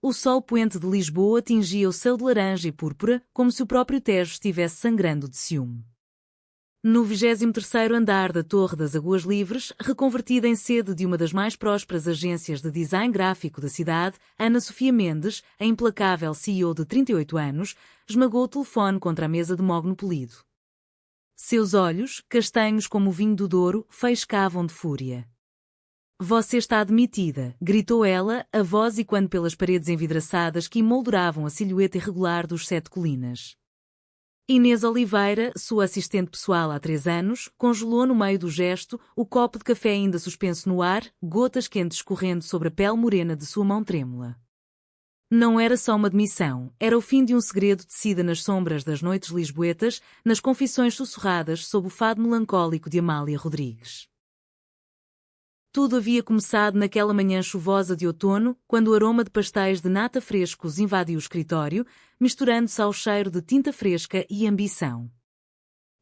O sol poente de Lisboa tingia o céu de laranja e púrpura, como se o próprio Tejo estivesse sangrando de ciúme. No 23º andar da Torre das Aguas Livres, reconvertida em sede de uma das mais prósperas agências de design gráfico da cidade, Ana Sofia Mendes, a implacável CEO de 38 anos, esmagou o telefone contra a mesa de mogno polido. Seus olhos, castanhos como o vinho do Douro, faiscavam de fúria. "Você está demitida", gritou ela, a voz ecoando pelas paredes envidraçadas que emolduravam a silhueta irregular dos 7 colinas. Inês Oliveira, sua assistente pessoal há 3 anos, congelou no meio do gesto, o copo de café ainda suspenso no ar, gotas quentes escorrendo sobre a pele morena de sua mão trêmula. Não era só uma demissão, era o fim de um segredo tecido nas sombras das noites lisboetas, nas confissões sussurradas sob o fado melancólico de Amália Rodrigues. Tudo havia começado naquela manhã chuvosa de outono, quando o aroma de pastéis de nata frescos invadiu o escritório, misturando-se ao cheiro de tinta fresca e ambição.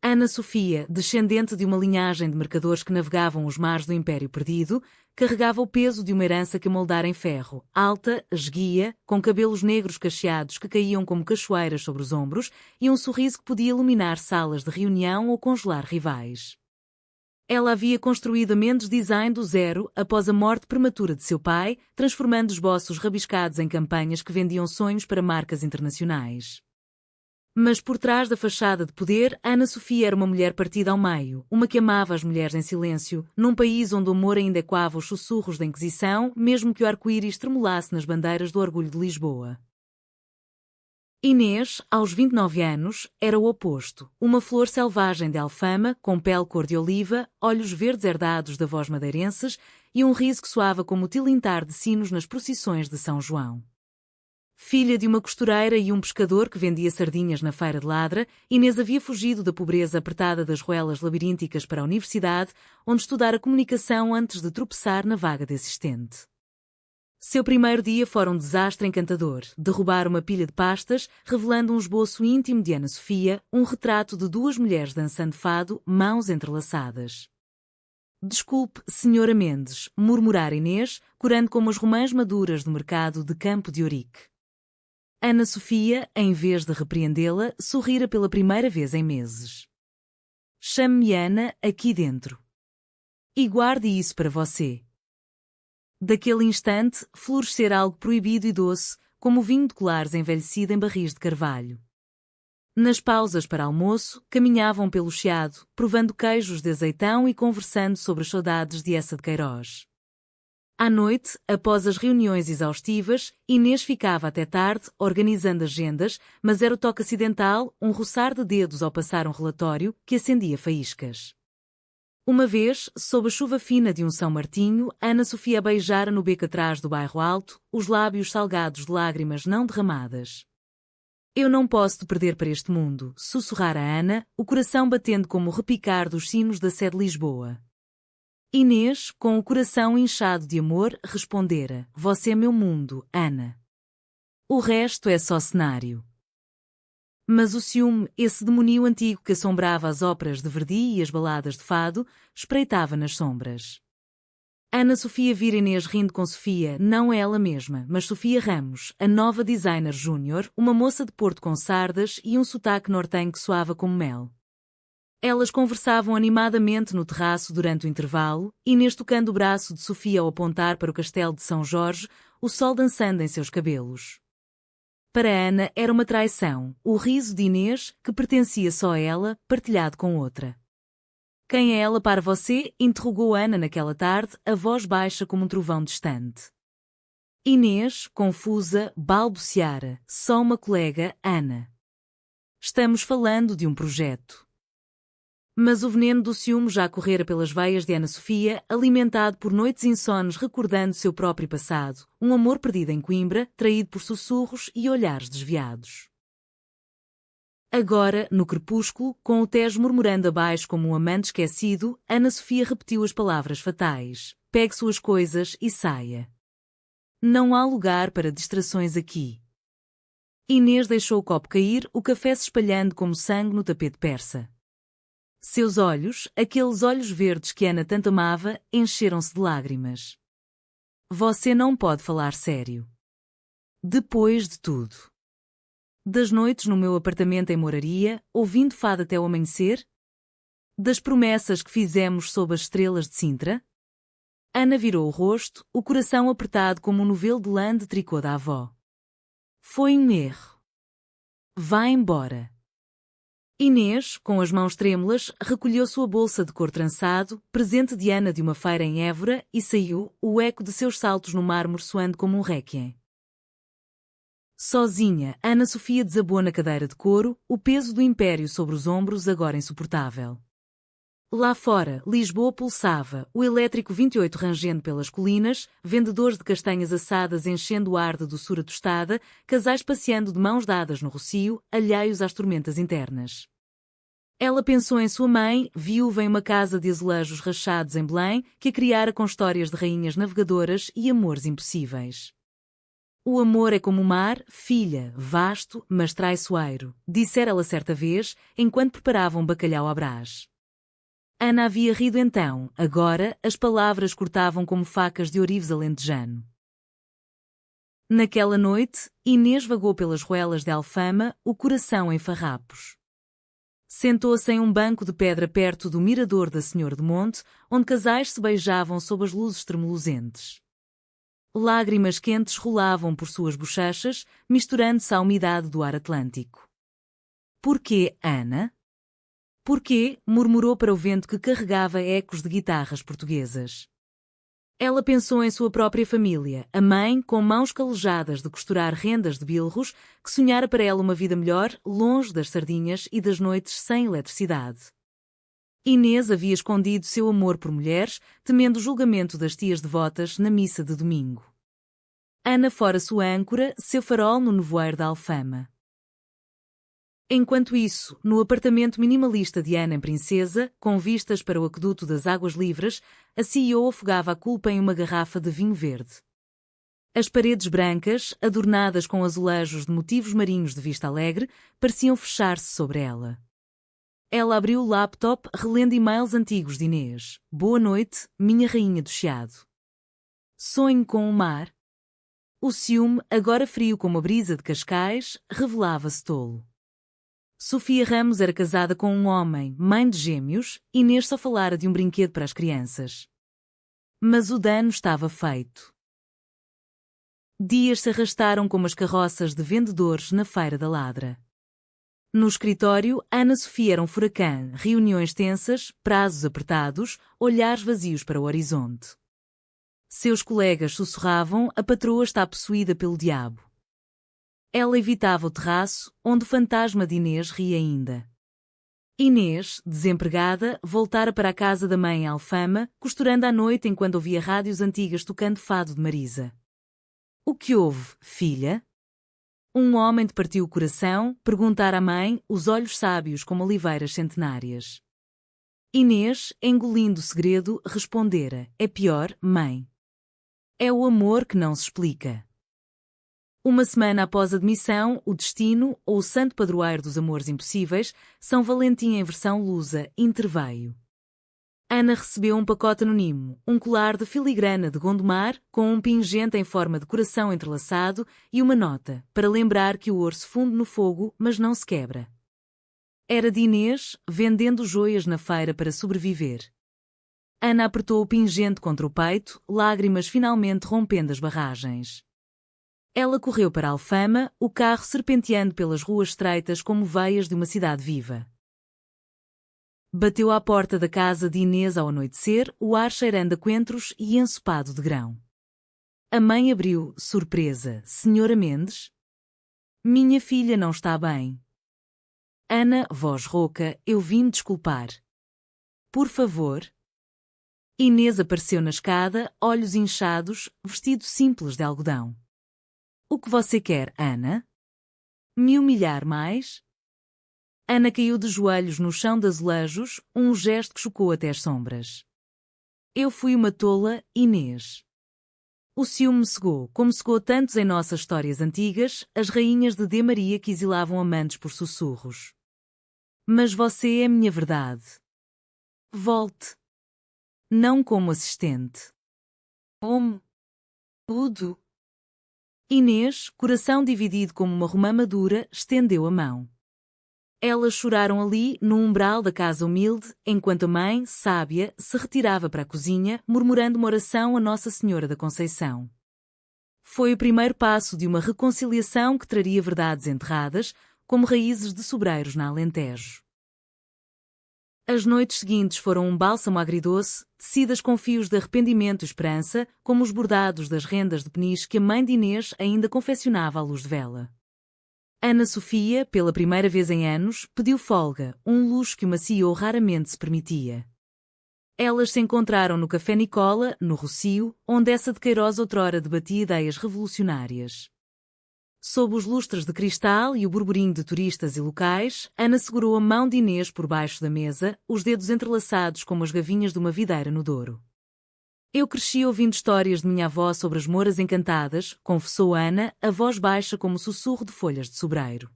Ana Sofia, descendente de uma linhagem de mercadores que navegavam os mares do Império Perdido, carregava o peso de uma herança que moldara em ferro, alta, esguia, com cabelos negros cacheados que caíam como cachoeiras sobre os ombros e um sorriso que podia iluminar salas de reunião ou congelar rivais. Ela havia construído a Mendes Design do zero após a morte prematura de seu pai, transformando esboços rabiscados em campanhas que vendiam sonhos para marcas internacionais. Mas por trás da fachada de poder, Ana Sofia era uma mulher partida ao meio, uma que amava as mulheres em silêncio, num país onde o amor ainda ecoava os sussurros da Inquisição, mesmo que o arco-íris tremulasse nas bandeiras do orgulho de Lisboa. Inês, aos 29 anos, era o oposto, uma flor selvagem de Alfama, com pele cor de oliva, olhos verdes herdados da voz madeirenses e um riso que soava como o tilintar de sinos nas procissões de São João. Filha de uma costureira e um pescador que vendia sardinhas na feira de Ladra, Inês havia fugido da pobreza apertada das ruelas labirínticas para a universidade, onde estudara comunicação antes de tropeçar na vaga de assistente. Seu primeiro dia fora um desastre encantador, derrubar uma pilha de pastas, revelando um esboço íntimo de Ana Sofia, um retrato de 2 mulheres dançando fado, mãos entrelaçadas. "Desculpe, senhora Mendes", murmurara Inês, corando como as romãs maduras do mercado de Campo de Ourique. Ana Sofia, em vez de repreendê-la, sorrira pela primeira vez em meses. "Chame-me Ana, aqui dentro. E guarde isso para você." Daquele instante, florescera algo proibido e doce, como o vinho de colares envelhecido em barris de carvalho. Nas pausas para almoço, caminhavam pelo Chiado, provando queijos de azeitão e conversando sobre as saudades de Eça de Queiroz. À noite, após as reuniões exaustivas, Inês ficava até tarde, organizando agendas, mas era o toque acidental, um roçar de dedos ao passar um relatório, que acendia faíscas. Uma vez, sob a chuva fina de um São Martinho, Ana Sofia beijara no beco atrás do bairro Alto, os lábios salgados de lágrimas não derramadas. "Eu não posso te perder para este mundo", sussurrara Ana, o coração batendo como o repicar dos sinos da Sé de Lisboa. Inês, com o coração inchado de amor, respondera: "Você é meu mundo, Ana. O resto é só cenário." Mas o ciúme, esse demonío antigo que assombrava as óperas de Verdi e as baladas de fado, espreitava nas sombras. Ana Sofia vira Inês rindo com Sofia, não é ela mesma, mas Sofia Ramos, a nova designer júnior, uma moça de Porto com sardas e um sotaque nortenho que soava como mel. Elas conversavam animadamente no terraço durante o intervalo, Inês tocando o braço de Sofia ao apontar para o castelo de São Jorge, o sol dançando em seus cabelos. Para Ana era uma traição, o riso de Inês, que pertencia só a ela, partilhado com outra. "Quem é ela para você?", interrogou Ana naquela tarde, a voz baixa como um trovão distante. Inês, confusa, balbuciara: "Só uma colega, Ana. Estamos falando de um projeto." Mas o veneno do ciúme já correra pelas veias de Ana Sofia, alimentado por noites insones recordando seu próprio passado, um amor perdido em Coimbra, traído por sussurros e olhares desviados. Agora, no crepúsculo, com o Tejo murmurando abaixo como um amante esquecido, Ana Sofia repetiu as palavras fatais: "Pegue suas coisas e saia. Não há lugar para distrações aqui." Inês deixou o copo cair, o café se espalhando como sangue no tapete persa. Seus olhos, aqueles olhos verdes que Ana tanto amava, encheram-se de lágrimas. "Você não pode falar sério." Depois de tudo. Das noites no meu apartamento em Moraria, ouvindo fado até o amanhecer? Das promessas que fizemos sob as estrelas de Sintra? Ana virou o rosto, o coração apertado como um novelo de lã de tricô da avó. Foi um erro. Vá embora. Inês, com as mãos trêmulas, recolheu sua bolsa de cor trançado, presente de Ana de uma feira em Évora, e saiu, o eco de seus saltos no mármore soando como um réquiem. Sozinha, Ana Sofia desabou na cadeira de couro, o peso do império sobre os ombros agora insuportável. Lá fora, Lisboa pulsava, o elétrico 28 rangendo pelas colinas, vendedores de castanhas assadas enchendo o ar de doçura tostada, casais passeando de mãos dadas no rocio, alheios às tormentas internas. Ela pensou em sua mãe, viúva em uma casa de azulejos rachados em Belém, que a criara com histórias de rainhas navegadoras e amores impossíveis. O amor é como o mar, filha, vasto, mas traiçoeiro, dissera ela certa vez, enquanto preparava um bacalhau à brás. Ana havia rido então, agora, as palavras cortavam como facas de ourives alentejano. Naquela noite, Inês vagou pelas ruelas de Alfama, o coração em farrapos. Sentou-se em um banco de pedra perto do mirador da Senhor de Monte, onde casais se beijavam sob as luzes tremuluzentes. Lágrimas quentes rolavam por suas bochechas, misturando-se à umidade do ar Atlântico. Porquê, Ana? Porquê? Murmurou para o vento que carregava ecos de guitarras portuguesas. Ela pensou em sua própria família, a mãe, com mãos calejadas de costurar rendas de bilros, que sonhara para ela uma vida melhor, longe das sardinhas e das noites sem eletricidade. Inês havia escondido seu amor por mulheres, temendo o julgamento das tias devotas na missa de domingo. Ana fora sua âncora, seu farol no nevoeiro da Alfama. Enquanto isso, no apartamento minimalista de Ana em Princesa, com vistas para o aqueduto das Águas Livres, a CEO afogava a culpa em uma garrafa de vinho verde. As paredes brancas, adornadas com azulejos de motivos marinhos de vista alegre, pareciam fechar-se sobre ela. Ela abriu o laptop, relendo e-mails antigos de Inês. Boa noite, minha rainha do chiado. Sonho com o mar. O ciúme, agora frio como a brisa de Cascais, revelava-se tolo. Sofia Ramos era casada com um homem, mãe de gêmeos, Inês só falara de um brinquedo para as crianças. Mas o dano estava feito. Dias se arrastaram como as carroças de vendedores na Feira da Ladra. No escritório, Ana Sofia era um furacão, reuniões tensas, prazos apertados, olhares vazios para o horizonte. Seus colegas sussurravam, a patroa está possuída pelo diabo. Ela evitava o terraço, onde o fantasma de Inês ria ainda. Inês, desempregada, voltara para a casa da mãe em Alfama, costurando à noite enquanto ouvia rádios antigas tocando fado de Marisa. O que houve, filha? Um homem te partiu o coração, perguntara a mãe, os olhos sábios como oliveiras centenárias. Inês, engolindo o segredo, respondera, é pior, mãe. É o amor que não se explica. Uma semana após a demissão, o destino, ou o santo padroeiro dos amores impossíveis, São Valentim em versão lusa, interveio. Ana recebeu um pacote anónimo, um colar de filigrana de Gondomar, com um pingente em forma de coração entrelaçado e uma nota, para lembrar que o ouro se funde no fogo, mas não se quebra. Era de Inês, vendendo joias na feira para sobreviver. Ana apertou o pingente contra o peito, lágrimas finalmente rompendo as barragens. Ela correu para Alfama, o carro serpenteando pelas ruas estreitas como veias de uma cidade viva. Bateu à porta da casa de Inês ao anoitecer, o ar cheirando a coentros e ensopado de grão. A mãe abriu, surpresa. Senhora Mendes? Minha filha não está bem. Ana, voz rouca, eu vim desculpar. Por favor. Inês apareceu na escada, olhos inchados, vestido simples de algodão. O que você quer, Ana? Me humilhar mais? Ana caiu de joelhos no chão de azulejos, um gesto que chocou até as sombras. Eu fui uma tola, Inês. O ciúme me cegou, como cegou tantos em nossas histórias antigas, as rainhas de D. Maria que exilavam amantes por sussurros. Mas você é minha verdade. Volte. Não como assistente. Como? Tudo. Inês, coração dividido como uma romã madura, estendeu a mão. Elas choraram ali, no umbral da casa humilde, enquanto a mãe, sábia, se retirava para a cozinha, murmurando uma oração a Nossa Senhora da Conceição. Foi o primeiro passo de uma reconciliação que traria verdades enterradas, como raízes de sobreiros na Alentejo. As noites seguintes foram um bálsamo agridoce, tecidas com fios de arrependimento e esperança, como os bordados das rendas de peniche que a mãe de Inês ainda confeccionava à luz de vela. Ana Sofia, pela primeira vez em anos, pediu folga, um luxo que uma CEO raramente se permitia. Elas se encontraram no Café Nicola, no Rossio, onde essa de Queiroz outrora debatia ideias revolucionárias. Sob os lustres de cristal e o burburinho de turistas e locais, Ana segurou a mão de Inês por baixo da mesa, os dedos entrelaçados como as gavinhas de uma videira no Douro. Eu cresci ouvindo histórias de minha avó sobre as Mouras encantadas, confessou Ana, a voz baixa como o sussurro de folhas de sobreiro.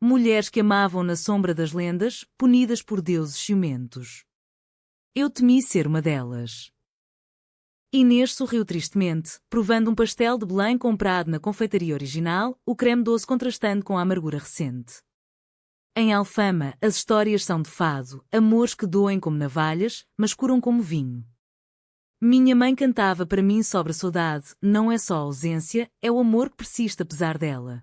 Mulheres que amavam na sombra das lendas, punidas por deuses ciumentos. Eu temi ser uma delas. Inês sorriu tristemente, provando um pastel de Belém comprado na confeitaria original, o creme doce contrastando com a amargura recente. Em Alfama, as histórias são de fado, amores que doem como navalhas, mas curam como vinho. Minha mãe cantava para mim sobre a saudade, não é só a ausência, é o amor que persiste apesar dela.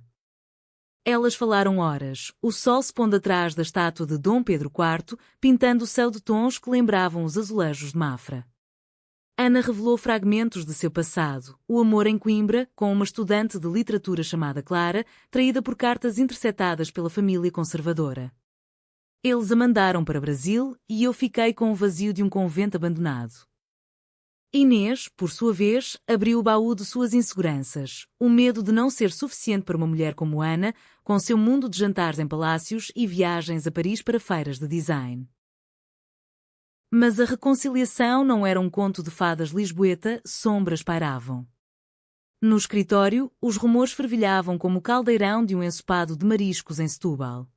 Elas falaram horas, o sol se pondo atrás da estátua de Dom Pedro IV, pintando o céu de tons que lembravam os azulejos de Mafra. Ana revelou fragmentos de seu passado, o amor em Coimbra, com uma estudante de literatura chamada Clara, traída por cartas interceptadas pela família conservadora. Eles a mandaram para Brasil e eu fiquei com o vazio de um convento abandonado. Inês, por sua vez, abriu o baú de suas inseguranças, o medo de não ser suficiente para uma mulher como Ana, com seu mundo de jantares em palácios e viagens a Paris para feiras de design. Mas a reconciliação não era um conto de fadas lisboeta, sombras pairavam. No escritório, os rumores fervilhavam como o caldeirão de um ensopado de mariscos em Setúbal.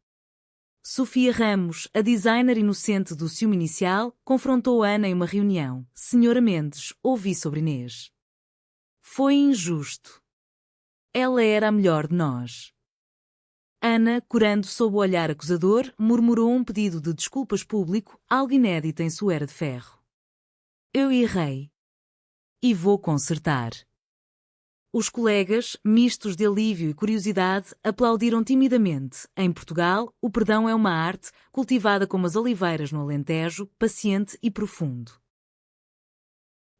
Sofia Ramos, a designer inocente do ciúme inicial, confrontou Ana em uma reunião. Senhora Mendes, ouvi sobre Inês. Foi injusto. Ela era a melhor de nós. Ana, corando sob o olhar acusador, murmurou um pedido de desculpas público, algo inédito em sua era de ferro. Eu errei. E vou consertar. Os colegas, mistos de alívio e curiosidade, aplaudiram timidamente. Em Portugal, o perdão é uma arte, cultivada como as oliveiras no Alentejo, paciente e profundo.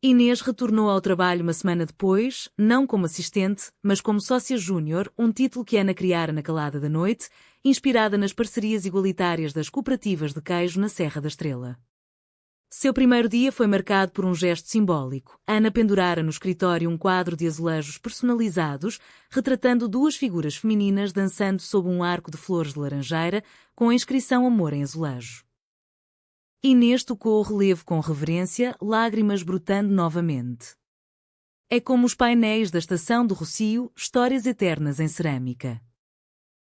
Inês retornou ao trabalho uma semana depois, não como assistente, mas como sócia júnior, um título que Ana criara na calada da noite, inspirada nas parcerias igualitárias das cooperativas de queijo na Serra da Estrela. Seu primeiro dia foi marcado por um gesto simbólico. Ana pendurara no escritório um quadro de azulejos personalizados, retratando duas figuras femininas dançando sob um arco de flores de laranjeira, com a inscrição Amor em azulejo. Inês tocou o relevo com reverência, lágrimas brotando novamente. É como os painéis da estação do Rossio, histórias eternas em cerâmica.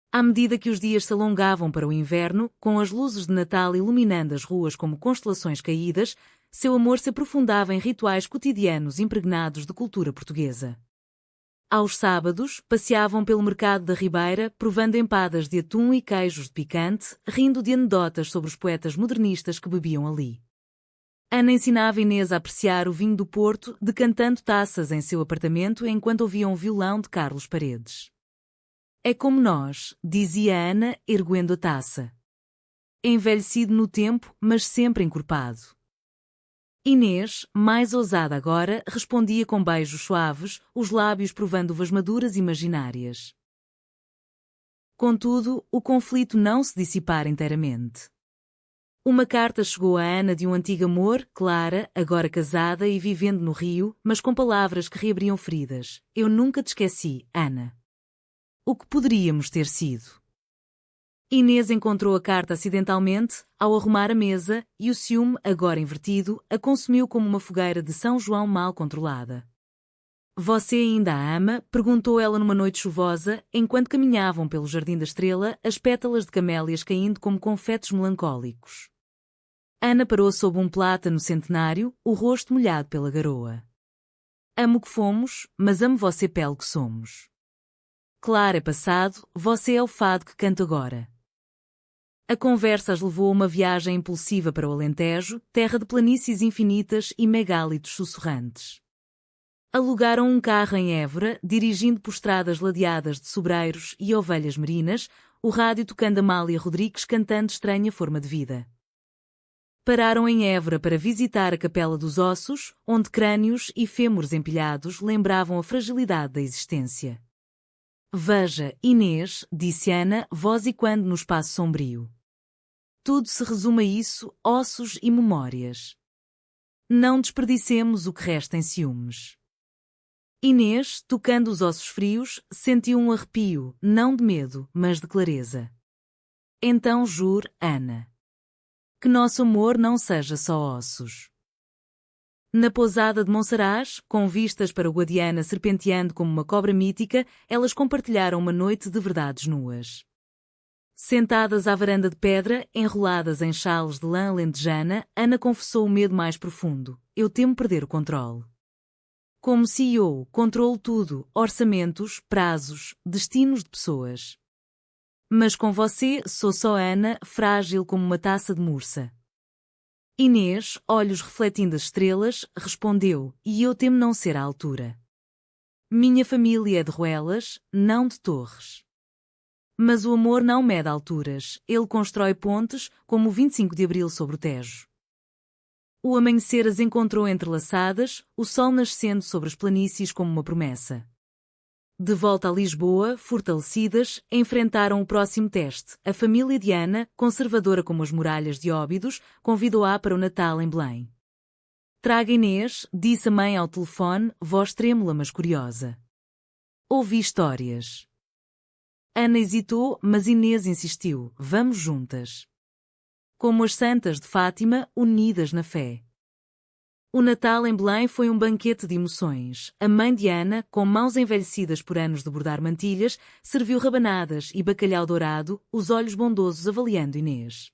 À medida que os dias se alongavam para o inverno, com as luzes de Natal iluminando as ruas como constelações caídas, seu amor se aprofundava em rituais cotidianos impregnados de cultura portuguesa. Aos sábados, passeavam pelo mercado da Ribeira, provando empadas de atum e queijos de picante, rindo de anedotas sobre os poetas modernistas que bebiam ali. Ana ensinava Inês a apreciar o vinho do Porto, decantando taças em seu apartamento enquanto ouviam o violão de Carlos Paredes. É como nós, dizia Ana, erguendo a taça. Envelhecido no tempo, mas sempre encorpado. Inês, mais ousada agora, respondia com beijos suaves, os lábios provando uvas maduras imaginárias. Contudo, o conflito não se dissipara inteiramente. Uma carta chegou a Ana de um antigo amor, Clara, agora casada e vivendo no Rio, mas com palavras que reabriam feridas. Eu nunca te esqueci, Ana. O que poderíamos ter sido? Inês encontrou a carta acidentalmente, ao arrumar a mesa, e o ciúme, agora invertido, a consumiu como uma fogueira de São João mal controlada. Você ainda a ama? Perguntou ela numa noite chuvosa, enquanto caminhavam pelo Jardim da Estrela, as pétalas de camélias caindo como confetes melancólicos. Ana parou sob um plátano centenário, o rosto molhado pela garoa. Amo o que fomos, mas amo você pelo que somos. Claro é passado, você é o fado que canto agora. A conversa as levou a uma viagem impulsiva para o Alentejo, terra de planícies infinitas e megálitos sussurrantes. Alugaram um carro em Évora, dirigindo por estradas ladeadas de sobreiros e ovelhas merinas, o rádio tocando Amália Rodrigues cantando Estranha Forma de Vida. Pararam em Évora para visitar a Capela dos Ossos, onde crânios e fêmures empilhados lembravam a fragilidade da existência. Veja, Inês, disse Ana, voz e quando no espaço sombrio. Tudo se resume a isso, ossos e memórias. Não desperdicemos o que resta em ciúmes. Inês, tocando os ossos frios, sentiu um arrepio, não de medo, mas de clareza. Então jure, Ana, que nosso amor não seja só ossos. Na pousada de Monsaraz, com vistas para o Guadiana serpenteando como uma cobra mítica, elas compartilharam uma noite de verdades nuas. Sentadas à varanda de pedra, enroladas em xales de lã alentejana, Ana confessou o medo mais profundo. Eu temo perder o controle. Como CEO, controlo tudo, orçamentos, prazos, destinos de pessoas. Mas com você, sou só Ana, frágil como uma taça de mursa. Inês, olhos refletindo as estrelas, respondeu, e eu temo não ser à altura. Minha família é de Ruelas, não de Torres. Mas o amor não mede alturas, ele constrói pontes, como o 25 de Abril sobre o Tejo. O amanhecer as encontrou entrelaçadas, o sol nascendo sobre as planícies como uma promessa. De volta a Lisboa, fortalecidas, enfrentaram o próximo teste. A família de Ana, conservadora como as muralhas de Óbidos, convidou-a para o Natal em Belém. Traga Inês, disse a mãe ao telefone, voz trêmula mas curiosa. Ouvi histórias. Ana hesitou, mas Inês insistiu, vamos juntas. Como as santas de Fátima, unidas na fé. O Natal em Belém foi um banquete de emoções. A mãe de Ana, com mãos envelhecidas por anos de bordar mantilhas, serviu rabanadas e bacalhau dourado, os olhos bondosos avaliando Inês.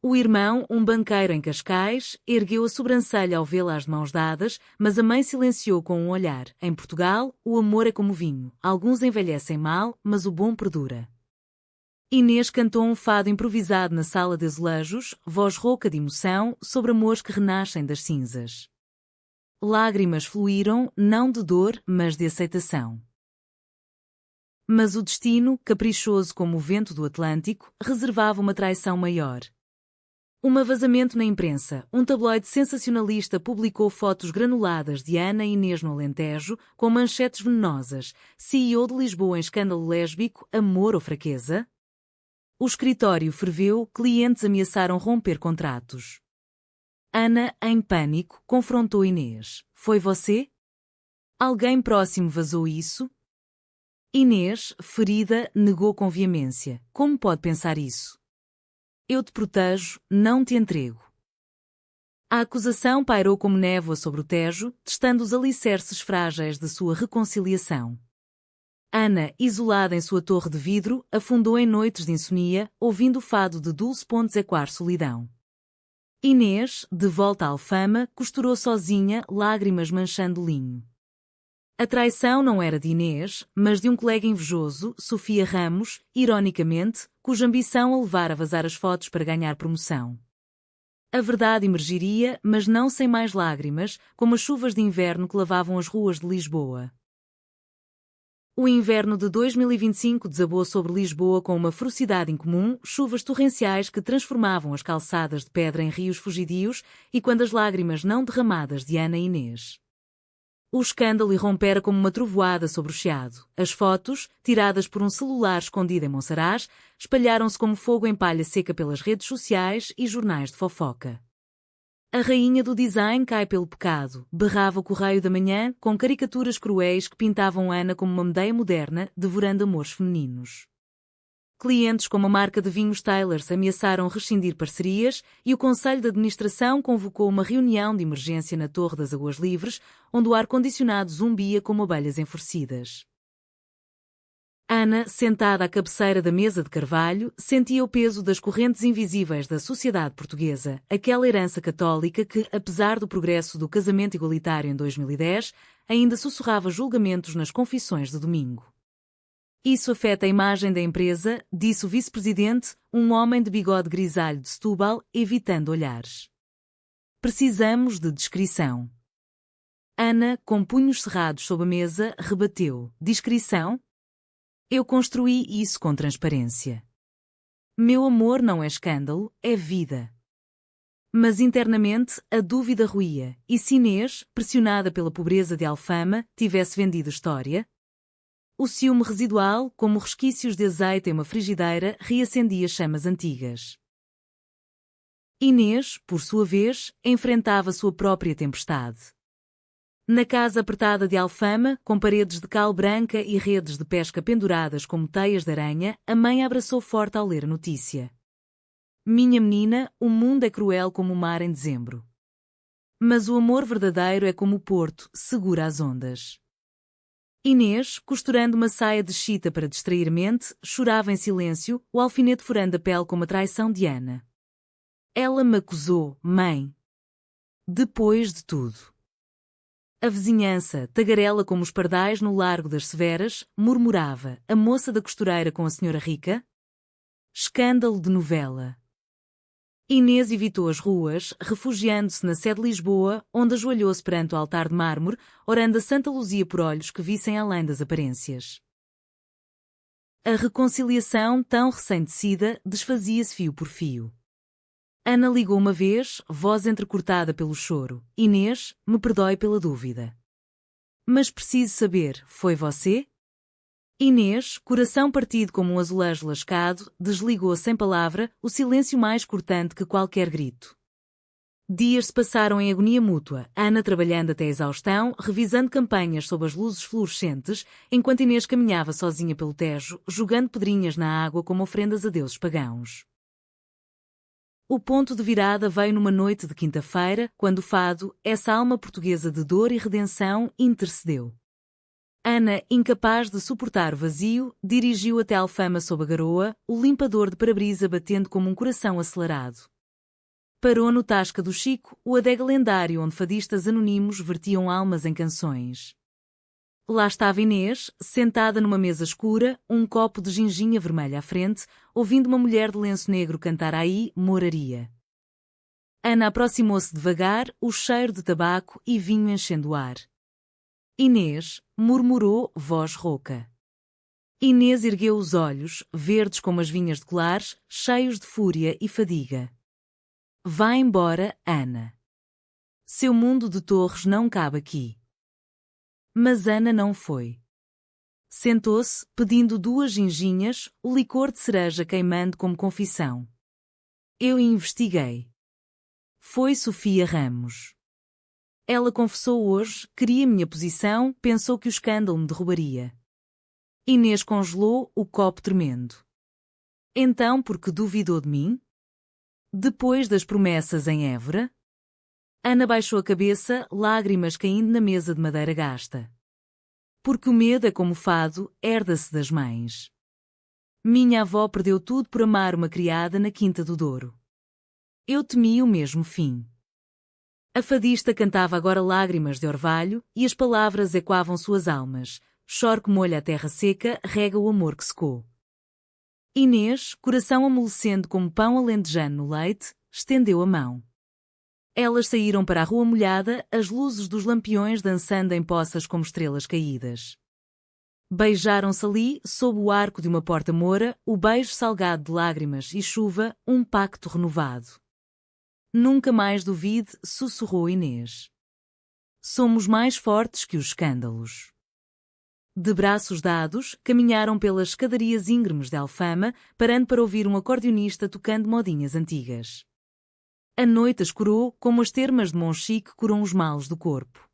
O irmão, um banqueiro em Cascais, ergueu a sobrancelha ao vê-la às mãos dadas, mas a mãe silenciou com um olhar. Em Portugal, o amor é como vinho. Alguns envelhecem mal, mas o bom perdura. Inês cantou um fado improvisado na sala de azulejos, voz rouca de emoção, sobre amores que renascem das cinzas. Lágrimas fluíram, não de dor, mas de aceitação. Mas o destino, caprichoso como o vento do Atlântico, reservava uma traição maior. Um vazamento na imprensa, um tabloide sensacionalista publicou fotos granuladas de Ana e Inês no Alentejo, com manchetes venenosas, CEO de Lisboa em escândalo lésbico, amor ou fraqueza? O escritório ferveu, clientes ameaçaram romper contratos. Ana, em pânico, confrontou Inês. Foi você? Alguém próximo vazou isso? Inês, ferida, negou com veemência. Como pode pensar isso? Eu te protejo, não te entrego. A acusação pairou como névoa sobre o Tejo, testando os alicerces frágeis de sua reconciliação. Ana, isolada em sua torre de vidro, afundou em noites de insonia, ouvindo o fado de Dulce Pontes ecoar solidão. Inês, de volta à Alfama, costurou sozinha, lágrimas manchando o linho. A traição não era de Inês, mas de um colega invejoso, Sofia Ramos, ironicamente, cuja ambição a levar a vazar as fotos para ganhar promoção. A verdade emergiria, mas não sem mais lágrimas, como as chuvas de inverno que lavavam as ruas de Lisboa. O inverno de 2025 desabou sobre Lisboa com uma ferocidade incomum, chuvas torrenciais que transformavam as calçadas de pedra em rios fugidios e quando as lágrimas não derramadas de Ana e Inês. O escândalo irrompera como uma trovoada sobre o chiado. As fotos, tiradas por um celular escondido em Monsaraz, espalharam-se como fogo em palha seca pelas redes sociais e jornais de fofoca. A rainha do design cai pelo pecado, berrava o Correio da Manhã, com caricaturas cruéis que pintavam Ana como uma Medeia moderna, devorando amores femininos. Clientes como a marca de vinhos Taylors ameaçaram rescindir parcerias e o Conselho de Administração convocou uma reunião de emergência na Torre das Águas Livres, onde o ar-condicionado zumbia como abelhas enfurecidas. Ana, sentada à cabeceira da mesa de carvalho, sentia o peso das correntes invisíveis da sociedade portuguesa, aquela herança católica que, apesar do progresso do casamento igualitário em 2010, ainda sussurrava julgamentos nas confissões de domingo. Isso afeta a imagem da empresa, disse o vice-presidente, um homem de bigode grisalho de Setúbal, evitando olhares. Precisamos de discrição. Ana, com punhos cerrados sob a mesa, rebateu. Discrição? Eu construí isso com transparência. Meu amor não é escândalo, é vida. Mas internamente a dúvida roía, e se Inês, pressionada pela pobreza de Alfama, tivesse vendido história? O ciúme residual, como resquícios de azeite em uma frigideira, reacendia chamas antigas. Inês, por sua vez, enfrentava sua própria tempestade. Na casa apertada de Alfama, com paredes de cal branca e redes de pesca penduradas como teias de aranha, a mãe a abraçou forte ao ler a notícia. Minha menina, o mundo é cruel como o mar em dezembro. Mas o amor verdadeiro é como o porto, segura as ondas. Inês, costurando uma saia de chita para distrair mente, chorava em silêncio, o alfinete furando a pele como a traição de Ana. Ela me acusou, mãe. Depois de tudo. A vizinhança, tagarela como os pardais no Largo das Severas, murmurava, a moça da costureira com a senhora rica? Escândalo de novela. Inês evitou as ruas, refugiando-se na sé de Lisboa, onde ajoelhou-se perante o altar de mármore, orando a Santa Luzia por olhos que vissem além das aparências. A reconciliação, tão recém-tecida, desfazia-se fio por fio. Ana ligou uma vez, voz entrecortada pelo choro. Inês, me perdoe pela dúvida. Mas preciso saber, foi você? Inês, coração partido como um azulejo lascado, desligou sem palavra, o silêncio mais cortante que qualquer grito. Dias se passaram em agonia mútua, Ana trabalhando até a exaustão, revisando campanhas sob as luzes fluorescentes, enquanto Inês caminhava sozinha pelo Tejo, jogando pedrinhas na água como ofrendas a deuses pagãos. O ponto de virada veio numa noite de quinta-feira, quando o fado, essa alma portuguesa de dor e redenção, intercedeu. Ana, incapaz de suportar o vazio, dirigiu até Alfama sob a garoa, o limpador de para-brisa batendo como um coração acelerado. Parou no Tasca do Chico, o adega lendário onde fadistas anónimos vertiam almas em canções. Lá estava Inês, sentada numa mesa escura, um copo de ginginha vermelha à frente, ouvindo uma mulher de lenço negro cantar aí, moraria. Ana aproximou-se devagar, o cheiro de tabaco e vinho enchendo o ar. Inês, murmurou, voz rouca. Inês ergueu os olhos, verdes como as vinhas de colares, cheios de fúria e fadiga. Vá embora, Ana. Seu mundo de torres não cabe aqui. Mas Ana não foi. Sentou-se, pedindo 2 ginginhas, o licor de cereja queimando como confissão. Eu investiguei. Foi Sofia Ramos. Ela confessou hoje, queria minha posição, pensou que o escândalo me derrubaria. Inês congelou, o copo tremendo. Então por que duvidou de mim? Depois das promessas em Évora? Ana baixou a cabeça, lágrimas caindo na mesa de madeira gasta. Porque o medo é como o fado, herda-se das mães. Minha avó perdeu tudo por amar uma criada na Quinta do Douro. Eu temi o mesmo fim. A fadista cantava agora lágrimas de orvalho, e as palavras ecoavam suas almas. Choro que molha a terra seca, rega o amor que secou. Inês, coração amolecendo como pão alentejano no leite, estendeu a mão. Elas saíram para a rua molhada, as luzes dos lampiões dançando em poças como estrelas caídas. Beijaram-se ali, sob o arco de uma porta moura, o beijo salgado de lágrimas e chuva, um pacto renovado. Nunca mais duvide, sussurrou Inês. Somos mais fortes que os escândalos. De braços dados, caminharam pelas escadarias íngremes de Alfama, parando para ouvir um acordeonista tocando modinhas antigas. A noite escurou, como as termas de Monchique curam os males do corpo.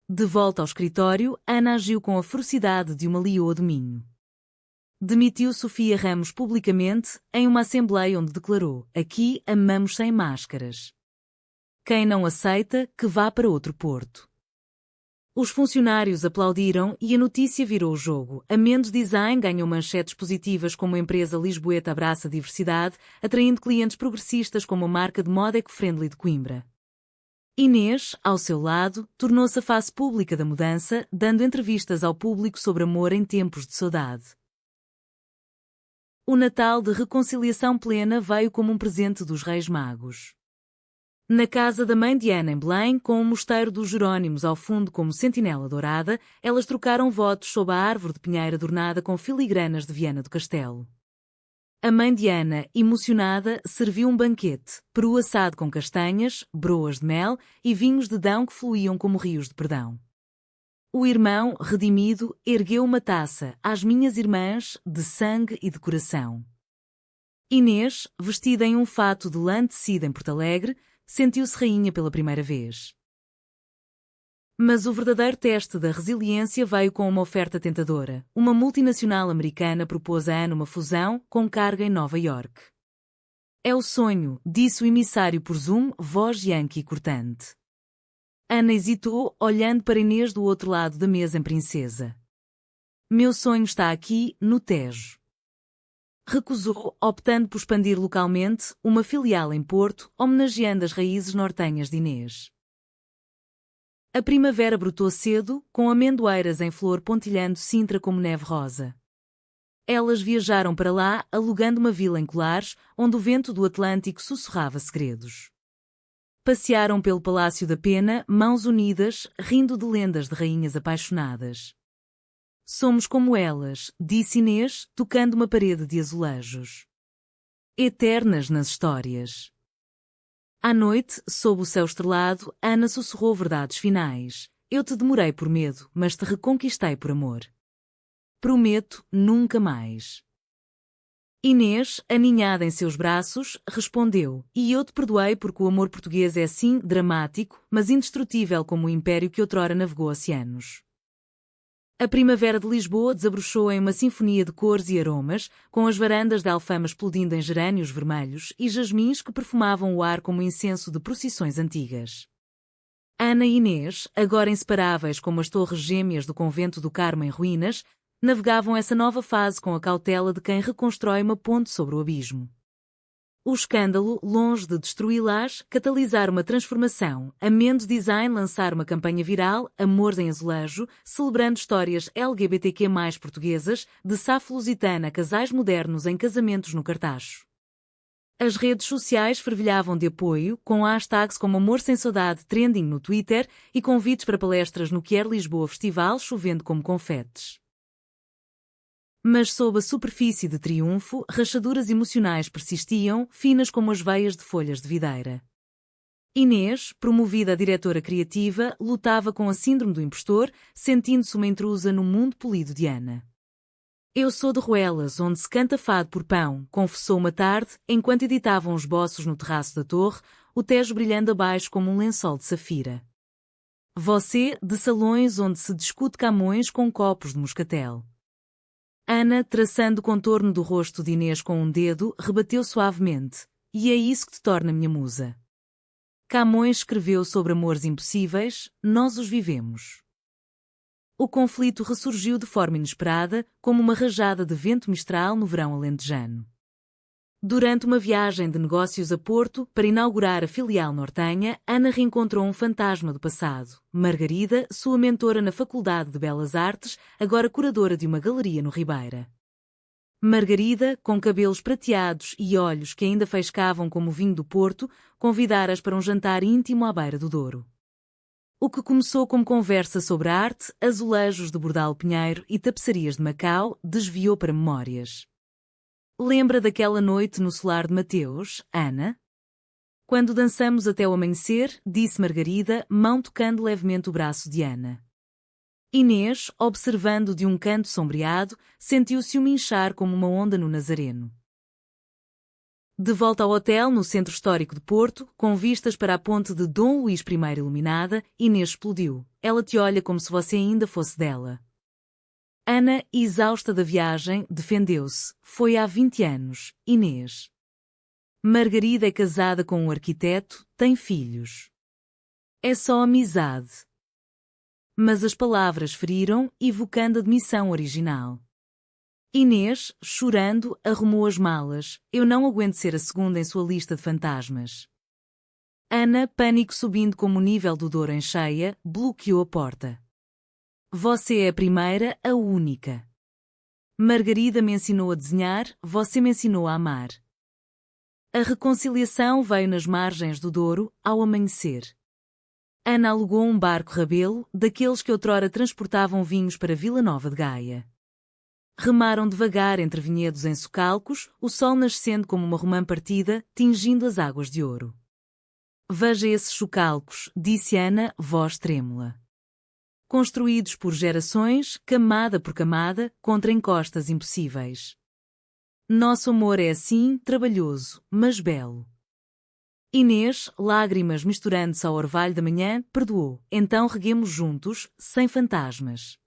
De volta ao escritório, Ana agiu com a ferocidade de uma leoa de Minho. Demitiu Sofia Ramos publicamente, em uma assembleia onde declarou: aqui amamos sem máscaras. Quem não aceita, que vá para outro porto. Os funcionários aplaudiram e a notícia virou o jogo. A Mendes Design ganhou manchetes positivas como a empresa lisboeta abraça a diversidade, atraindo clientes progressistas como a marca de moda eco-friendly de Coimbra. Inês, ao seu lado, tornou-se a face pública da mudança, dando entrevistas ao público sobre amor em tempos de saudade. O Natal de reconciliação plena veio como um presente dos Reis Magos. Na casa da mãe de Ana em Belém, com o mosteiro dos Jerónimos ao fundo como sentinela dourada, elas trocaram votos sob a árvore de pinheiro adornada com filigranas de Viana do Castelo. A mãe de Ana, emocionada, serviu um banquete, peru assado com castanhas, broas de mel e vinhos de Dão que fluíam como rios de perdão. O irmão, redimido, ergueu uma taça às minhas irmãs de sangue e de coração. Inês, vestida em um fato de lã tecido em Porto Alegre, sentiu-se rainha pela primeira vez. Mas o verdadeiro teste da resiliência veio com uma oferta tentadora. Uma multinacional americana propôs a Ana uma fusão com carga em Nova York. É o sonho, disse o emissário por Zoom, voz yankee cortante. Ana hesitou, olhando para Inês do outro lado da mesa em princesa. Meu sonho está aqui, no Tejo. Recusou, optando por expandir localmente uma filial em Porto, homenageando as raízes nortenhas de Inês. A primavera brotou cedo, com amendoeiras em flor pontilhando Sintra como neve rosa. Elas viajaram para lá, alugando uma vila em Colares, onde o vento do Atlântico sussurrava segredos. Passearam pelo Palácio da Pena, mãos unidas, rindo de lendas de rainhas apaixonadas. Somos como elas, disse Inês, tocando uma parede de azulejos. Eternas nas histórias. À noite, sob o céu estrelado, Ana sussurrou verdades finais. Eu te demorei por medo, mas te reconquistei por amor. Prometo, nunca mais. Inês, aninhada em seus braços, respondeu, e eu te perdoei porque o amor português é sim dramático, mas indestrutível como o império que outrora navegou oceanos. A primavera de Lisboa desabrochou em uma sinfonia de cores e aromas, com as varandas de Alfama explodindo em gerânios vermelhos e jasmins que perfumavam o ar como incenso de procissões antigas. Ana e Inês, agora inseparáveis como as torres gêmeas do convento do Carmo em ruínas, navegavam essa nova fase com a cautela de quem reconstrói uma ponte sobre o abismo. O escândalo, longe de destruí-las, catalisar uma transformação, a Mendes Design lançar uma campanha viral, Amores em Azulejo, celebrando histórias LGBTQ+, portuguesas, de Safo Lusitana a casais modernos em casamentos no Cartacho. As redes sociais fervilhavam de apoio, com hashtags como Amor Sem Saudade trending no Twitter e convites para palestras no Quer Lisboa Festival chovendo como confetes. Mas sob a superfície de triunfo, rachaduras emocionais persistiam, finas como as veias de folhas de videira. Inês, promovida a diretora criativa, lutava com a síndrome do impostor, sentindo-se uma intrusa no mundo polido de Ana. Eu sou de Ruelas, onde se canta fado por pão, confessou uma tarde, enquanto editavam os esboços no terraço da torre, o Tejo brilhando abaixo como um lençol de safira. Você, de salões onde se discute Camões com copos de moscatel. Ana, traçando o contorno do rosto de Inês com um dedo, rebateu suavemente. E é isso que te torna minha musa. Camões escreveu sobre amores impossíveis, nós os vivemos. O conflito ressurgiu de forma inesperada, como uma rajada de vento mistral no verão alentejano. Durante uma viagem de negócios a Porto, para inaugurar a filial nortenha, Ana reencontrou um fantasma do passado, Margarida, sua mentora na Faculdade de Belas Artes, agora curadora de uma galeria no Ribeira. Margarida, com cabelos prateados e olhos que ainda faiscavam como o vinho do Porto, convidara-as para um jantar íntimo à beira do Douro. O que começou como conversa sobre arte, azulejos de Bordal Pinheiro e tapeçarias de Macau, desviou para memórias. Lembra daquela noite no solar de Mateus, Ana? Quando dançamos até o amanhecer, disse Margarida, mão tocando levemente o braço de Ana. Inês, observando de um canto sombreado, sentiu-se um inchar como uma onda no Nazareno. De volta ao hotel no centro histórico de Porto, com vistas para a ponte de Dom Luís I iluminada, Inês explodiu. Ela te olha como se você ainda fosse dela. Ana, exausta da viagem, defendeu-se. Foi há 20 anos, Inês. Margarida é casada com um arquiteto, tem filhos. É só amizade. Mas as palavras feriram, evocando a demissão original. Inês, chorando, arrumou as malas. Eu não aguento ser a segunda em sua lista de fantasmas. Ana, pânico subindo como o nível do Douro em cheia, bloqueou a porta. Você é a primeira, a única. Margarida me ensinou a desenhar, você me ensinou a amar. A reconciliação veio nas margens do Douro, ao amanhecer. Ana alugou um barco rabelo, daqueles que outrora transportavam vinhos para Vila Nova de Gaia. Remaram devagar entre vinhedos em socalcos, o sol nascendo como uma romã partida, tingindo as águas de ouro. Veja esses socalcos, disse Ana, voz trêmula. Construídos por gerações, camada por camada, contra encostas impossíveis. Nosso amor é assim, trabalhoso, mas belo. Inês, lágrimas misturando-se ao orvalho da manhã, perdoou. Então reguemos juntos, sem fantasmas.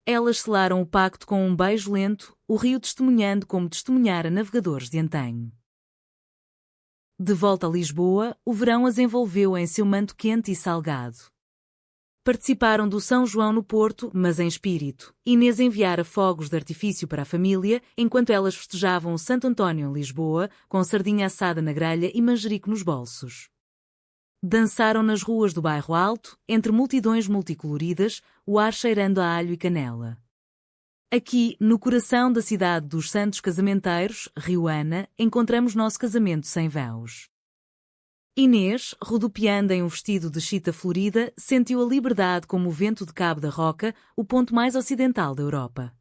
Elas selaram o pacto com um beijo lento, o rio testemunhando como testemunhara navegadores de antanho. De volta a Lisboa, o verão as envolveu em seu manto quente e salgado. Participaram do São João no Porto, mas em espírito. Inês enviara fogos de artifício para a família, enquanto elas festejavam o Santo António em Lisboa, com sardinha assada na grelha e manjerico nos bolsos. Dançaram nas ruas do Bairro Alto, entre multidões multicoloridas, o ar cheirando a alho e canela. Aqui, no coração da cidade dos santos casamenteiros, Rio Ana, encontramos nosso casamento sem véus. Inês, rodopiando em um vestido de chita florida, sentiu a liberdade como o vento de Cabo da Roca, o ponto mais ocidental da Europa.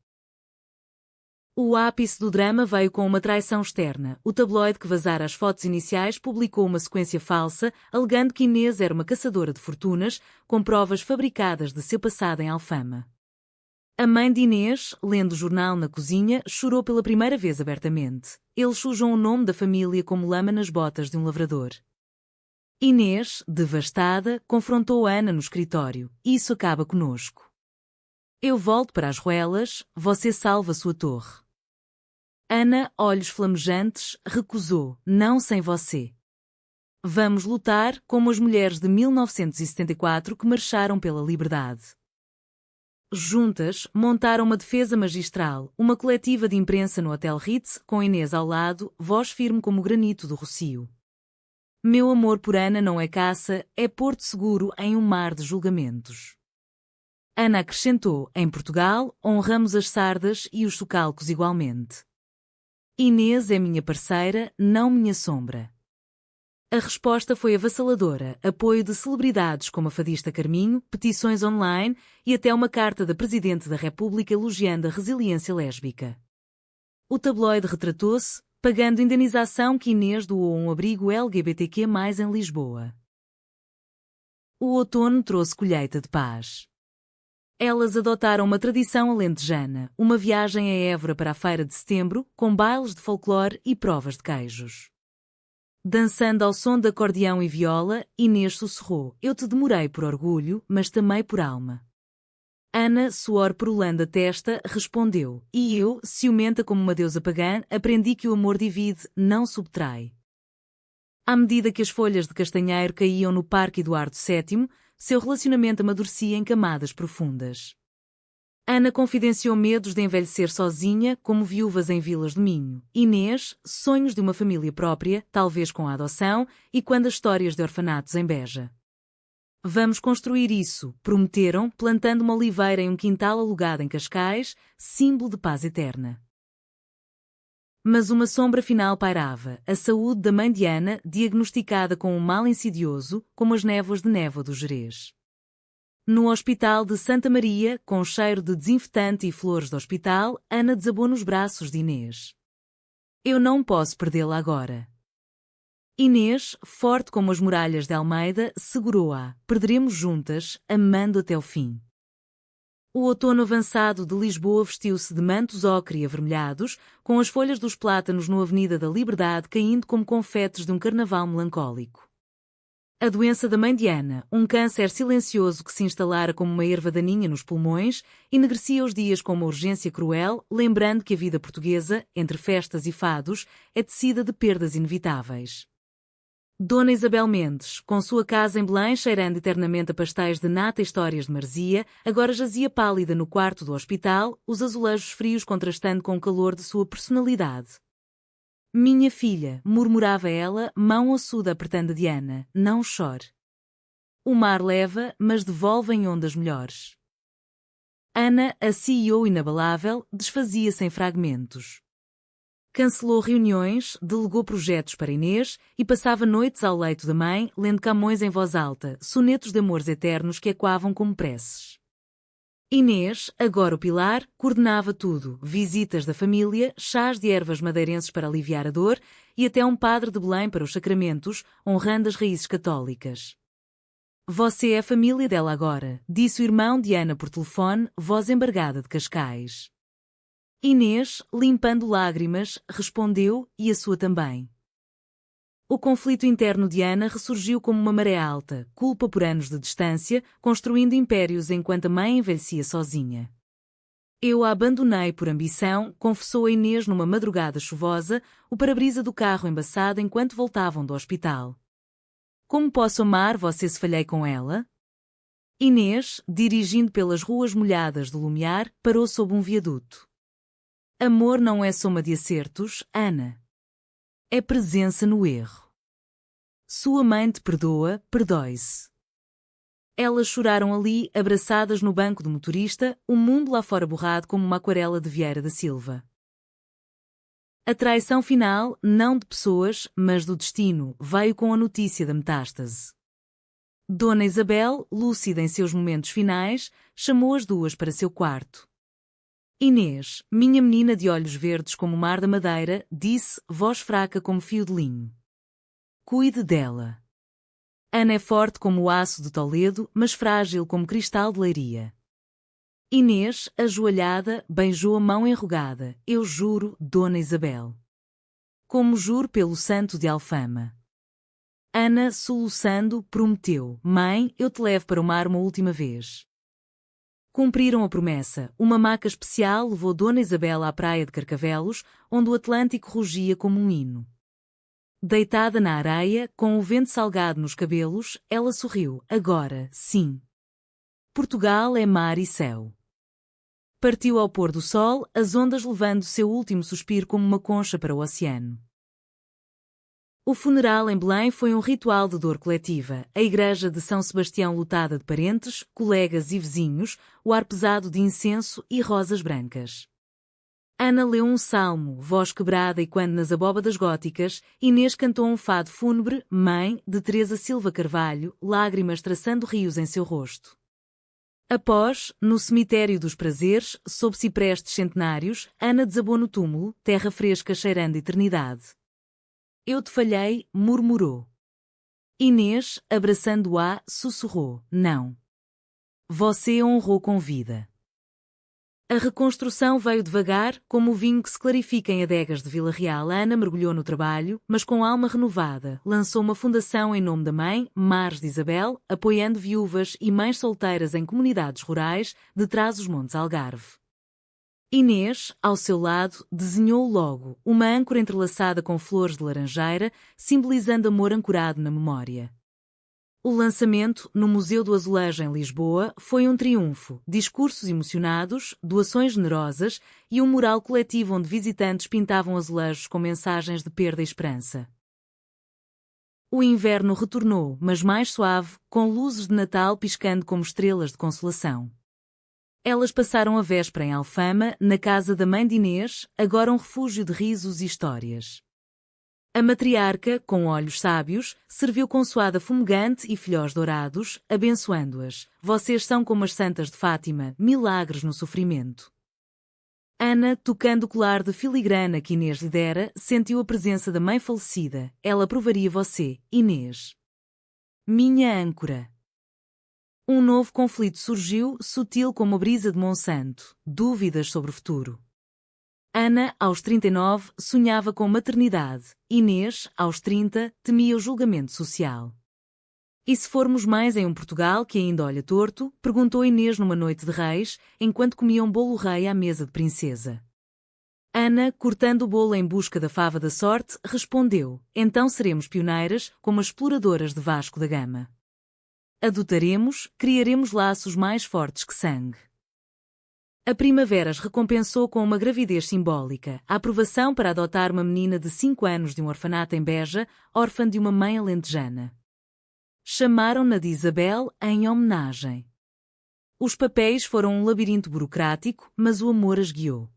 O ápice do drama veio com uma traição externa. O tabloide que vazara as fotos iniciais publicou uma sequência falsa, alegando que Inês era uma caçadora de fortunas, com provas fabricadas de seu passado em Alfama. A mãe de Inês, lendo o jornal na cozinha, chorou pela primeira vez abertamente. Eles sujam o nome da família como lama nas botas de um lavrador. Inês, devastada, confrontou Ana no escritório. Isso acaba conosco. Eu volto para as Ruelas, você salva sua torre. Ana, olhos flamejantes, recusou. Não sem você. Vamos lutar como as mulheres de 1974 que marcharam pela liberdade. Juntas, montaram uma defesa magistral, uma coletiva de imprensa no Hotel Ritz, com Inês ao lado, voz firme como o granito do Rocio. Meu amor por Ana não é caça, é porto seguro em um mar de julgamentos. Ana acrescentou, em Portugal, honramos as sardas e os socalcos igualmente. Inês é minha parceira, não minha sombra. A resposta foi avassaladora, apoio de celebridades como a fadista Carminho, petições online e até uma carta da Presidente da República elogiando a resiliência lésbica. O tabloide retratou-se, pagando indenização que Inês doou a um abrigo LGBTQ+, em Lisboa. O outono trouxe colheita de paz. Elas adotaram uma tradição alentejana, uma viagem a Évora para a feira de setembro, com bailes de folclore e provas de queijos. Dançando ao som de acordeão e viola, Inês sussurrou, eu te demorei por orgulho, mas também por alma. Ana, suor perolando a testa, respondeu, e eu, ciumenta como uma deusa pagã, aprendi que o amor divide, não subtrai. À medida que as folhas de castanheiro caíam no Parque Eduardo VII, seu relacionamento amadurecia em camadas profundas. Ana confidenciou medos de envelhecer sozinha, como viúvas em vilas de Minho. Inês, sonhos de uma família própria, talvez com a adoção, e quando as histórias de orfanatos em Beja. Vamos construir isso, prometeram, plantando uma oliveira em um quintal alugado em Cascais, símbolo de paz eterna. Mas uma sombra final pairava, a saúde da mãe de Ana, diagnosticada com um mal insidioso, como as névoas de névoa do Gerês. No hospital de Santa Maria, com cheiro de desinfetante e flores de hospital, Ana desabou nos braços de Inês. Eu não posso perdê-la agora. Inês, forte como as muralhas de Almeida, segurou-a. Perderemos juntas, amando até o fim. O outono avançado de Lisboa vestiu-se de mantos ocre e avermelhados, com as folhas dos plátanos na Avenida da Liberdade caindo como confetes de um carnaval melancólico. A doença da mãe de Ana, um câncer silencioso que se instalara como uma erva daninha nos pulmões, enegrecia os dias com uma urgência cruel, lembrando que a vida portuguesa, entre festas e fados, é tecida de perdas inevitáveis. Dona Isabel Mendes, com sua casa em Belém cheirando eternamente a pastéis de nata e histórias de maresia, agora jazia pálida no quarto do hospital, os azulejos frios contrastando com o calor de sua personalidade. Minha filha, murmurava ela, mão ossuda apertando a Diana, não chore. O mar leva, mas devolve em ondas melhores. Ana, a CEO inabalável, desfazia-se em fragmentos. Cancelou reuniões, delegou projetos para Inês e passava noites ao leito da mãe, lendo Camões em voz alta, sonetos de amores eternos que ecoavam como preces. Inês, agora o pilar, coordenava tudo, visitas da família, chás de ervas madeirenses para aliviar a dor e até um padre de Belém para os sacramentos, honrando as raízes católicas. Você é a família dela agora, disse o irmão de Ana por telefone, voz embargada de Cascais. Inês, limpando lágrimas, respondeu, e a sua também. O conflito interno de Ana ressurgiu como uma maré alta, culpa por anos de distância, construindo impérios enquanto a mãe envelhecia sozinha. Eu a abandonei por ambição, confessou a Inês numa madrugada chuvosa, o para-brisa do carro embaçado enquanto voltavam do hospital. Como posso amar você se falhei com ela? Inês, dirigindo pelas ruas molhadas de Lumiar, parou sob um viaduto. Amor não é soma de acertos, Ana. É presença no erro. Sua mãe te perdoa, perdoe-se. Elas choraram ali, abraçadas no banco do motorista, o mundo lá fora borrado como uma aquarela de Vieira da Silva. A traição final, não de pessoas, mas do destino, veio com a notícia da metástase. Dona Isabel, lúcida em seus momentos finais, chamou as duas para seu quarto. Inês, minha menina de olhos verdes como o mar da madeira, disse, voz fraca como fio de linho. Cuide dela. Ana é forte como o aço de Toledo, mas frágil como cristal de Leiria. Inês, ajoelhada, beijou a mão enrugada. Eu juro, Dona Isabel. Como juro pelo santo de Alfama. Ana, soluçando, prometeu, mãe, eu te levo para o mar uma última vez. Cumpriram a promessa. Uma maca especial levou Dona Isabel à praia de Carcavelos, onde o Atlântico rugia como um hino. Deitada na areia, com o vento salgado nos cabelos, ela sorriu. Agora, sim. Portugal é mar e céu. Partiu ao pôr do sol, as ondas levando seu último suspiro como uma concha para o oceano. O funeral em Belém foi um ritual de dor coletiva. A igreja de São Sebastião lotada de parentes, colegas e vizinhos, o ar pesado de incenso e rosas brancas. Ana leu um salmo, voz quebrada, e quando nas abóbadas góticas, Inês cantou um fado fúnebre, Mãe, de Teresa Silva Carvalho, lágrimas traçando rios em seu rosto. Após, no cemitério dos prazeres, sob ciprestes centenários, Ana desabou no túmulo, terra fresca cheirando eternidade. Eu te falhei, murmurou. Inês, abraçando-a, sussurrou, não. Você a honrou com vida. A reconstrução veio devagar, como o vinho que se clarifica em adegas de Vila Real. Ana mergulhou no trabalho, mas com alma renovada, lançou uma fundação em nome da mãe, Mares de Isabel, apoiando viúvas e mães solteiras em comunidades rurais, de Trás-os-Montes Algarve. Inês, ao seu lado, desenhou logo uma âncora entrelaçada com flores de laranjeira, simbolizando amor ancorado na memória. O lançamento, no Museu do Azulejo em Lisboa, foi um triunfo, discursos emocionados, doações generosas e um mural coletivo onde visitantes pintavam azulejos com mensagens de perda e esperança. O inverno retornou, mas mais suave, com luzes de Natal piscando como estrelas de consolação. Elas passaram a véspera em Alfama, na casa da mãe de Inês, agora um refúgio de risos e histórias. A matriarca, com olhos sábios, serviu consoada fumegante e filhós dourados, abençoando-as. Vocês são como as santas de Fátima, milagres no sofrimento. Ana, tocando o colar de filigrana que Inês lhe dera, sentiu a presença da mãe falecida. Ela provaria você, Inês. Minha âncora. Um novo conflito surgiu, sutil como a brisa de Monsanto, dúvidas sobre o futuro. Ana, aos 39, sonhava com maternidade. Inês, aos 30, temia o julgamento social. E se formos mais em um Portugal que ainda olha torto? Perguntou Inês numa noite de reis, enquanto comia um bolo rei à mesa de princesa. Ana, cortando o bolo em busca da fava da sorte, respondeu, então seremos pioneiras, como as exploradoras de Vasco da Gama. Adotaremos, criaremos laços mais fortes que sangue. A primavera as recompensou com uma gravidez simbólica, a aprovação para adotar uma menina de 5 anos de um orfanato em Beja, órfã de uma mãe alentejana. Chamaram-na de Isabel em homenagem. Os papéis foram um labirinto burocrático, mas o amor as guiou.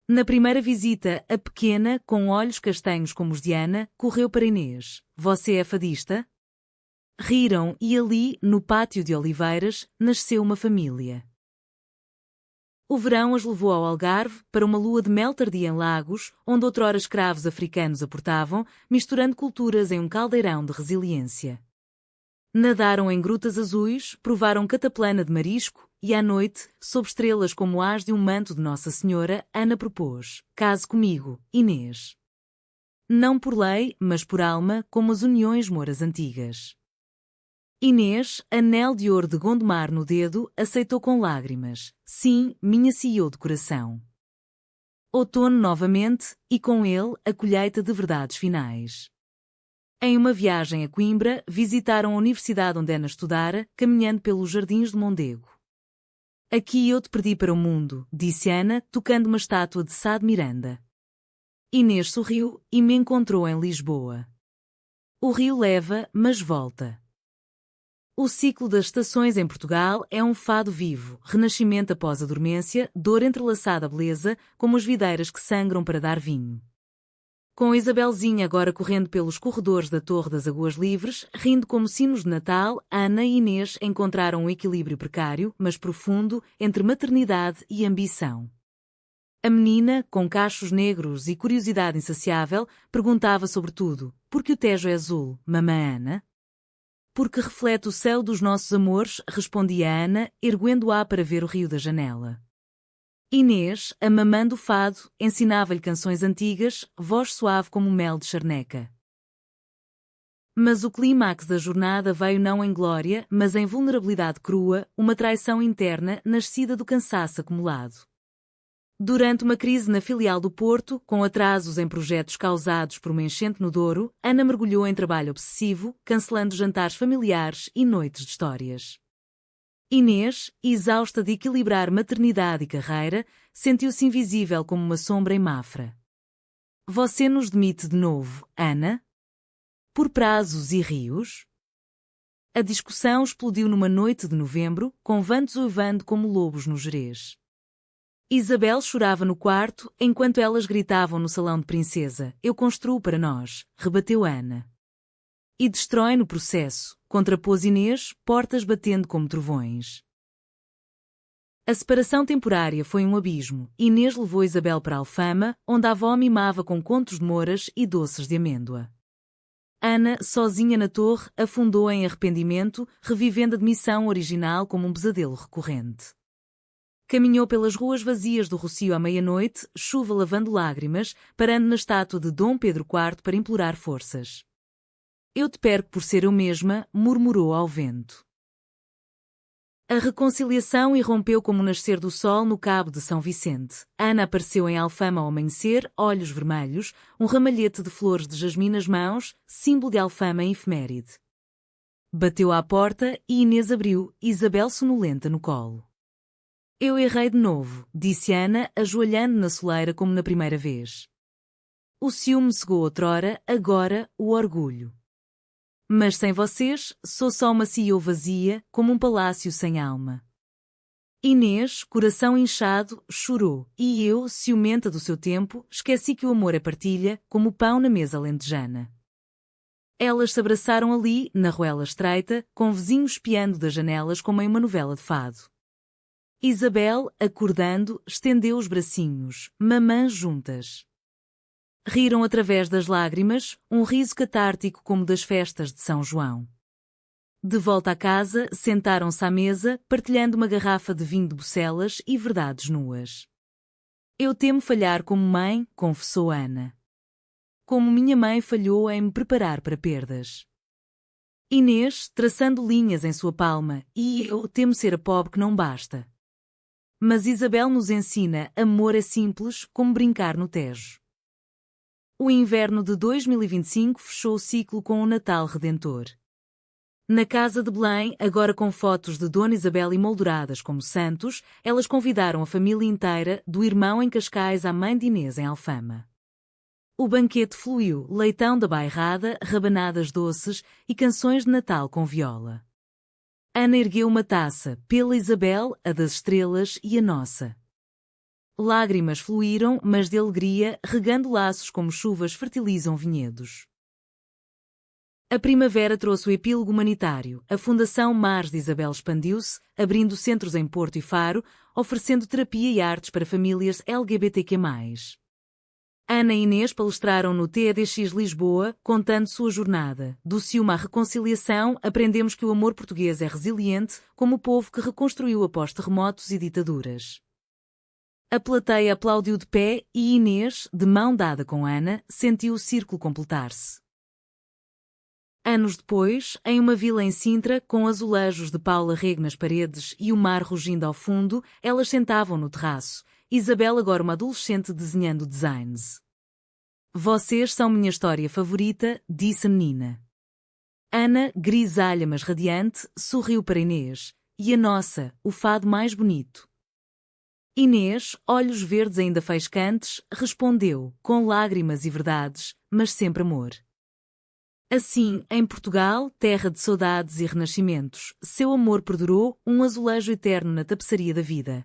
Na primeira visita, a pequena, com olhos castanhos como os de Ana, correu para Inês. Você é fadista? Riram e ali, no pátio de Oliveiras, nasceu uma família. O verão as levou ao Algarve, para uma lua de mel tardia em Lagos, onde outrora escravos africanos aportavam, misturando culturas em um caldeirão de resiliência. Nadaram em grutas azuis, provaram cataplana de marisco, e à noite, sob estrelas como as de um manto de Nossa Senhora, Ana propôs: case comigo, Inês. Não por lei, mas por alma, como as uniões moras antigas. Inês, anel de ouro de Gondomar no dedo, aceitou com lágrimas. Sim, minha CEO de coração. Outono novamente, e com ele, a colheita de verdades finais. Em uma viagem a Coimbra, visitaram a universidade onde Ana estudara, caminhando pelos jardins de Mondego. Aqui eu te perdi para o mundo, disse Ana, tocando uma estátua de Sá de Miranda. Inês sorriu e me encontrou em Lisboa. O rio leva, mas volta. O ciclo das estações em Portugal é um fado vivo, renascimento após a dormência, dor entrelaçada à beleza, como as videiras que sangram para dar vinho. Com Isabelzinha agora correndo pelos corredores da Torre das Aguas Livres, rindo como sinos de Natal, Ana e Inês encontraram um equilíbrio precário, mas profundo, entre maternidade e ambição. A menina, com cachos negros e curiosidade insaciável, perguntava sobre tudo: por que o Tejo é azul, mamã Ana? Porque reflete o céu dos nossos amores, respondia Ana, erguendo-a para ver o rio da janela. Inês, a mamã do fado, ensinava-lhe canções antigas, voz suave como mel de charneca. Mas o clímax da jornada veio não em glória, mas em vulnerabilidade crua, uma traição interna nascida do cansaço acumulado. Durante uma crise na filial do Porto, com atrasos em projetos causados por uma enchente no Douro, Ana mergulhou em trabalho obsessivo, cancelando jantares familiares e noites de histórias. Inês, exausta de equilibrar maternidade e carreira, sentiu-se invisível como uma sombra em Mafra. Você nos demite de novo, Ana? Por prazos e rios? A discussão explodiu numa noite de novembro, com vantos uivando como lobos no Gerês. Isabel chorava no quarto, enquanto elas gritavam no salão de princesa: eu construo para nós, rebateu Ana. E destrói no processo, contrapôs Inês, portas batendo como trovões. A separação temporária foi um abismo. Inês levou Isabel para Alfama, onde a avó mimava com contos de moras e doces de amêndoa. Ana, sozinha na torre, afundou em arrependimento, revivendo a demissão original como um pesadelo recorrente. Caminhou pelas ruas vazias do Rocio à meia-noite, chuva lavando lágrimas, parando na estátua de Dom Pedro IV para implorar forças. Eu te perco por ser eu mesma, murmurou ao vento. A reconciliação irrompeu como o nascer do sol no cabo de São Vicente. Ana apareceu em Alfama ao amanhecer, olhos vermelhos, um ramalhete de flores de jasmim nas mãos, símbolo de Alfama em efeméride. Bateu à porta e Inês abriu, Isabel sonolenta no colo. Eu errei de novo, disse Ana, ajoelhando na soleira como na primeira vez. O ciúme cegou outrora, agora, o orgulho. Mas sem vocês, sou só uma CEO vazia, como um palácio sem alma. Inês, coração inchado, chorou, e eu, ciumenta do seu tempo, esqueci que o amor é partilha, como o pão na mesa alentejana. Elas se abraçaram ali, na ruela estreita, com vizinhos espiando das janelas como em uma novela de fado. Isabel, acordando, estendeu os bracinhos, mamãs juntas. Riram através das lágrimas, um riso catártico como das festas de São João. De volta à casa, sentaram-se à mesa, partilhando uma garrafa de vinho de Bucelas e verdades nuas. Eu temo falhar como mãe, confessou Ana. Como minha mãe falhou em me preparar para perdas. Inês, traçando linhas em sua palma, e eu temo ser a pobre que não basta. Mas Isabel nos ensina, amor é simples, como brincar no Tejo. O inverno de 2025 fechou o ciclo com o Natal Redentor. Na casa de Belém, agora com fotos de Dona Isabel emolduradas como santos, elas convidaram a família inteira, do irmão em Cascais à mãe de Inês em Alfama. O banquete fluiu, leitão da bairrada, rabanadas doces e canções de Natal com viola. Ana ergueu uma taça, pela Isabel, a das estrelas e a nossa. Lágrimas fluíram, mas de alegria, regando laços como chuvas fertilizam vinhedos. A primavera trouxe o epílogo humanitário. A Fundação Mares de Isabel expandiu-se, abrindo centros em Porto e Faro, oferecendo terapia e artes para famílias LGBTQ+. Ana e Inês palestraram no TEDx Lisboa, contando sua jornada. Do ciúme à reconciliação, aprendemos que o amor português é resiliente, como o povo que reconstruiu após terremotos e ditaduras. A plateia aplaudiu de pé e Inês, de mão dada com Ana, sentiu o círculo completar-se. Anos depois, em uma vila em Sintra, com azulejos de Paula Rego nas paredes e o mar rugindo ao fundo, elas sentavam no terraço. Isabel, agora uma adolescente, desenhando designs. Vocês são minha história favorita, disse a menina. Ana, grisalha mas radiante, sorriu para Inês. E a nossa, o fado mais bonito. Inês, olhos verdes ainda faiscantes, respondeu, com lágrimas e verdades, mas sempre amor. Assim, em Portugal, terra de saudades e renascimentos, seu amor perdurou, um azulejo eterno na tapeçaria da vida.